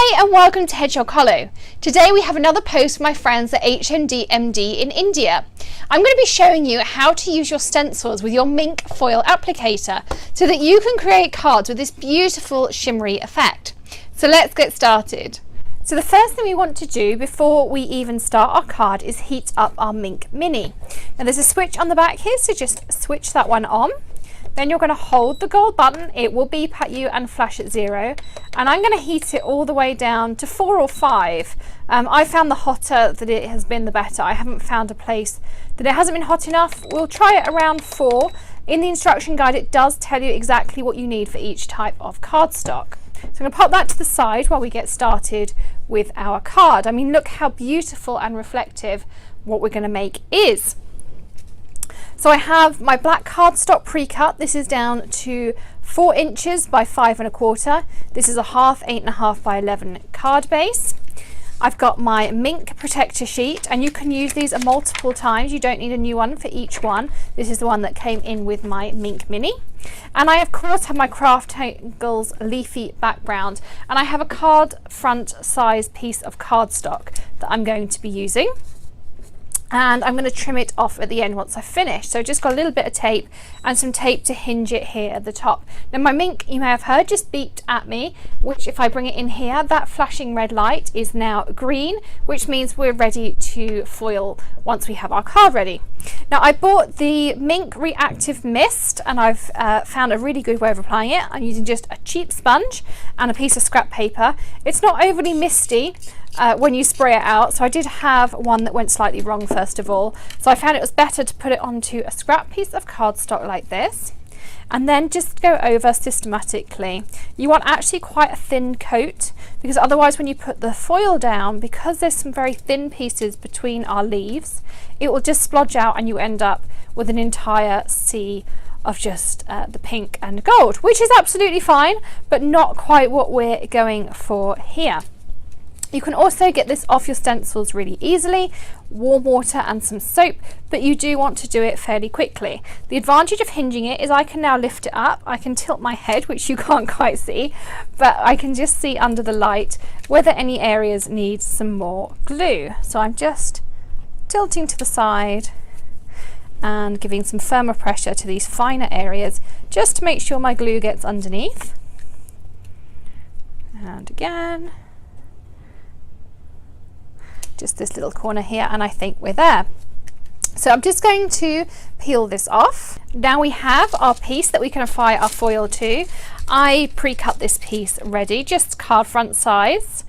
Hey and welcome to Hedgehog Hollow. Today we have another post from my friends at HMD in India. I'm going to be showing you how to use your stencils with your Mink foil applicator so that you can create cards with this beautiful shimmery effect. So let's get started. So the first thing we want to do before we even start our card is heat up our Mink Mini. Now there's a switch on the back here, so just switch that one on. Then you're going to hold the gold button, it will beep at you and flash at 0. And I'm going to heat it all the way down to 4 or 5. I found the hotter that it has been, the better. I haven't found a place that it hasn't been hot enough. We'll try it around 4. In the instruction guide, it does tell you exactly what you need for each type of cardstock. So I'm going to pop that to the side while we get started with our card. I mean, look how beautiful and reflective what we're going to make is. So I have my black cardstock pre-cut. This is down to 4 inches by 5 1/4. This is a half 8 1/2 by 11 card base. I've got my Mink protector sheet, and you can use these multiple times. You don't need a new one for each one. This is the one that came in with my Mink Mini. And I of course have my Craftangles leafy background, and I have a card front size piece of cardstock that I'm going to be using. And I'm going to trim it off at the end once I've finished. So just got a little bit of tape and some tape to hinge it here at the top. Now my Mink, you may have heard, just beeped at me, which if I bring it in here, that flashing red light is now green, which means we're ready to foil once we have our card ready. Now I bought the Mink Reactive Mist, and I've found a really good way of applying it. I'm using just a cheap sponge and a piece of scrap paper. It's not overly misty when you spray it out, so I did have one that went slightly wrong first of all, so I found it was better to put it onto a scrap piece of cardstock like this and then just go over systematically. You want actually quite a thin coat, because otherwise when you put the foil down, because there's some very thin pieces between our leaves, it will just splodge out and you end up with an entire sea of just the pink and gold, which is absolutely fine, but not quite what we're going for here. You can also get this off your stencils really easily, warm water and some soap, but you do want to do it fairly quickly. The advantage of hinging it is I can now lift it up, I can tilt my head, which you can't quite see, but I can just see under the light whether any areas need some more glue. So I'm just tilting to the side and giving some firmer pressure to these finer areas just to make sure my glue gets underneath. And again. Just this little corner here, and I think we're there. So I'm just going to peel this off. Now we have our piece that we can apply our foil to. I pre-cut this piece ready, just card front size,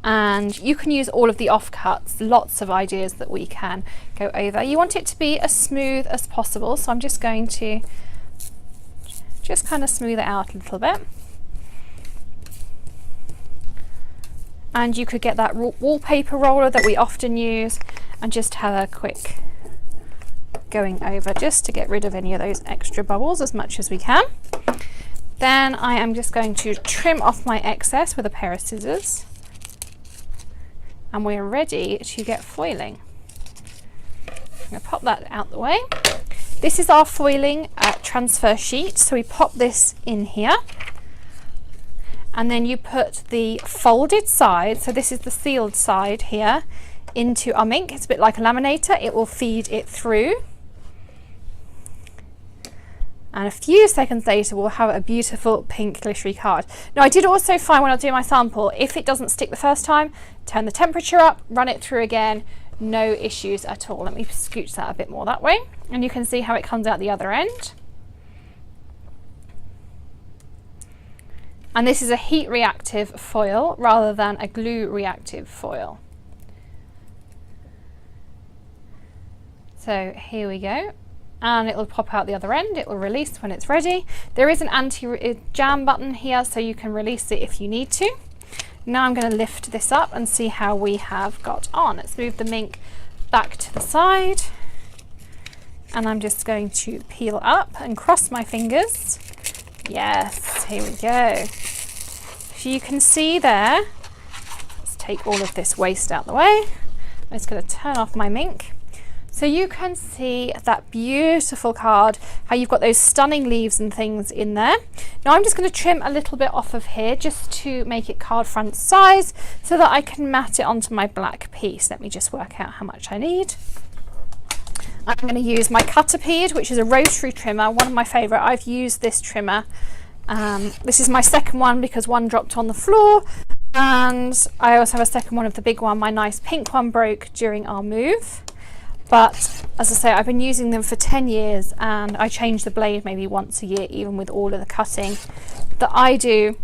and you can use all of the offcuts, lots of ideas that we can go over. You want it to be as smooth as possible, so I'm just going to just kind of smooth it out a little bit. And you could get that wallpaper roller that we often use and just have a quick going over just to get rid of any of those extra bubbles as much as we can. Then I am just going to trim off my excess with a pair of scissors, and we're ready to get foiling. I'm going to pop that out the way. This is our foiling transfer sheet, so we pop this in here. And then you put the folded side, so this is the sealed side here, into our Mink. It's a bit like a laminator, it will feed it through. And a few seconds later we'll have a beautiful pink glittery card. Now I did also find when I was doing my sample, if it doesn't stick the first time, turn the temperature up, run it through again, no issues at all. Let me scooch that a bit more that way, and you can see how it comes out the other end. And this is a heat reactive foil rather than a glue reactive foil. So here we go, and it will pop out the other end, it will release when it's ready. There is an anti-jam button here, so you can release it if you need to. Now I'm going to lift this up and see how we have got on. Let's move the Mink back to the side, and I'm just going to peel up and cross my fingers. Yes, here we go. So you can see there, let's take all of this waste out the way. I'm just going to turn off my Mink. So you can see that beautiful card, how you've got those stunning leaves and things in there. Now I'm just going to trim a little bit off of here just to make it card front size so that I can mat it onto my black piece. Let me just work out how much I need. I'm going to use my Cutterpede, which is a rotary trimmer, one of my favourite. I've used this trimmer. This is my second one because one dropped on the floor, and I also have a second one of the big one. My nice pink one broke during our move. But as I say, I've been using them for 10 years and I change the blade maybe once a year, even with all of the cutting that I do.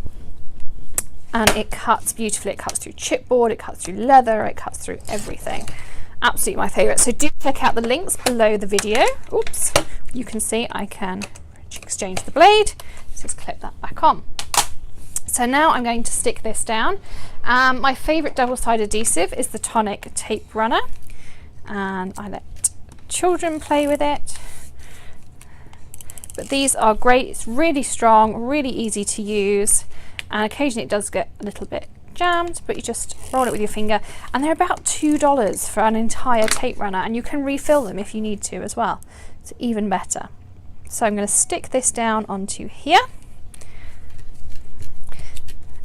And it cuts beautifully. It cuts through chipboard, it cuts through leather, it cuts through everything. Absolutely my favourite. So do check out the links below the video. Oops, you can see I can exchange the blade. Let's just clip that back on. So now I'm going to stick this down. My favourite double-sided adhesive is the Tonic tape runner. And I let children play with it. But these are great. It's really strong, really easy to use, and occasionally it does get a little bit jammed, but you just roll it with your finger, and they're about $2 for an entire tape runner, and you can refill them if you need to as well. It's even better. So I'm going to stick this down onto here,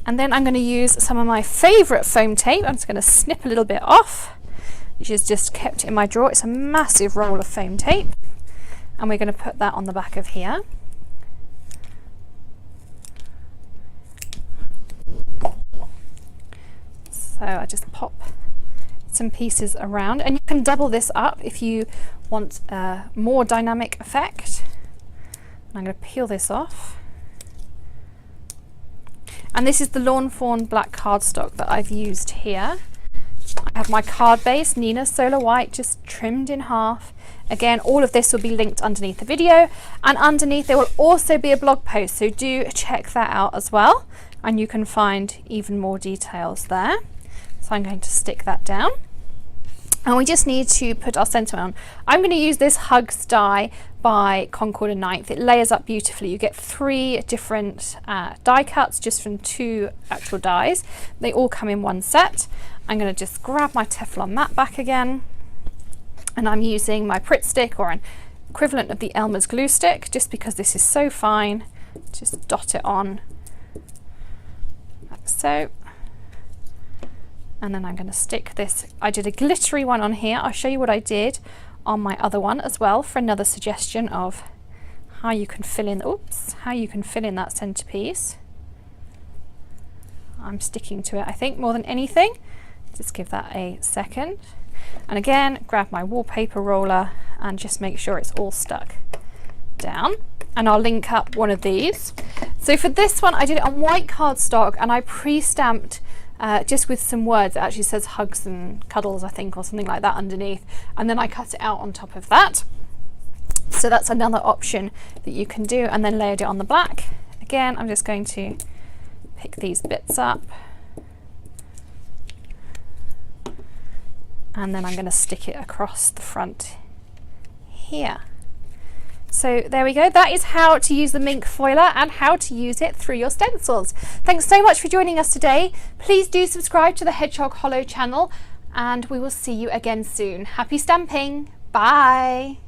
and then I'm going to use some of my favourite foam tape. I'm just going to snip a little bit off, which is just kept in my drawer. It's a massive roll of foam tape, and we're going to put that on the back of here. So I just pop some pieces around, and you can double this up if you want a more dynamic effect. And I'm going to peel this off. And this is the Lawn Fawn black cardstock that I've used here. I have my card base, Neenah Solar White, just trimmed in half. Again, all of this will be linked underneath the video, and underneath there will also be a blog post, so do check that out as well, and you can find even more details there. So I'm going to stick that down, and we just need to put our sentiment on. I'm going to use this Hugs die by Concord and Ninth. It layers up beautifully. You get 3 different die cuts just from 2 actual dies. They all come in one set. I'm going to just grab my Teflon mat back again, and I'm using my Pritt stick, or an equivalent of the Elmer's glue stick, just because this is so fine. Just dot it on like so, and then I'm going to stick this. I did a glittery one on here. I'll show you what I did on my other one as well for another suggestion of how you can fill in, how you can fill in that centerpiece. I'm sticking to it, I think, more than anything. Just give that a second. And again, grab my wallpaper roller and just make sure it's all stuck down. And I'll link up one of these. So for this one, I did it on white cardstock, and I pre-stamped just with some words. It actually says hugs and cuddles, I think, or something like that underneath. And then I cut it out on top of that. So that's another option that you can do, and then layered it on the black. Again, I'm just going to pick these bits up, and then I'm going to stick it across the front here. So there we go. That is how to use the Mink Foiler and how to use it through your stencils. Thanks so much for joining us today. Please do subscribe to the Hedgehog Hollow channel, and we will see you again soon. Happy stamping. Bye.